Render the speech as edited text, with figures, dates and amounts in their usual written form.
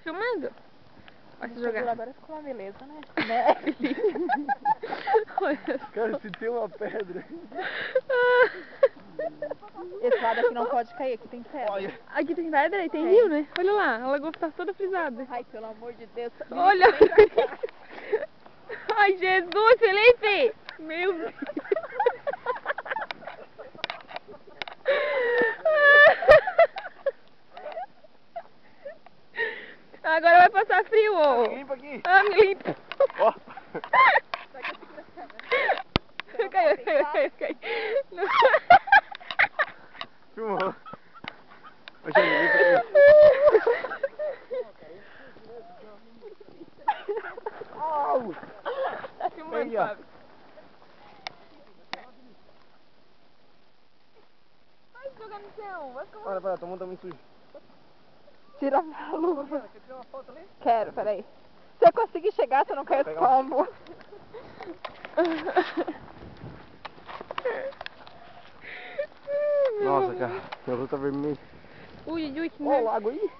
filmando? Vai se jogar. Agora ficou uma beleza, né? Olha Cara, só. se tem uma pedra. Esse lado aqui não pode cair, aqui tem pedra. Olha. Aqui tem pedra e tem Tem. rio, né? Olha lá, a lagoa tá toda frisada. Ai, pelo amor de Deus. Olha! Vem pra cá. Ai, Jesus, Felipe! Meu Deus! Agora vai passar frio, ó. Limpa aqui. Ah, me limpa. Ó. Caiu. Não. Filmou. Deixa eu limpa aqui. Au! Tá filmando, Aí, ó. Fábio. Vai jogar no chão, vai ficar... Para, tua mão tá muito suja. Tira a luva. Quer tirar uma foto ali? Quero, peraí. Se eu conseguir chegar, tu não quer Pega lá. tombo. Nossa, cara. Meu rosto tá vermelho. Ui, que Ó o lago aí.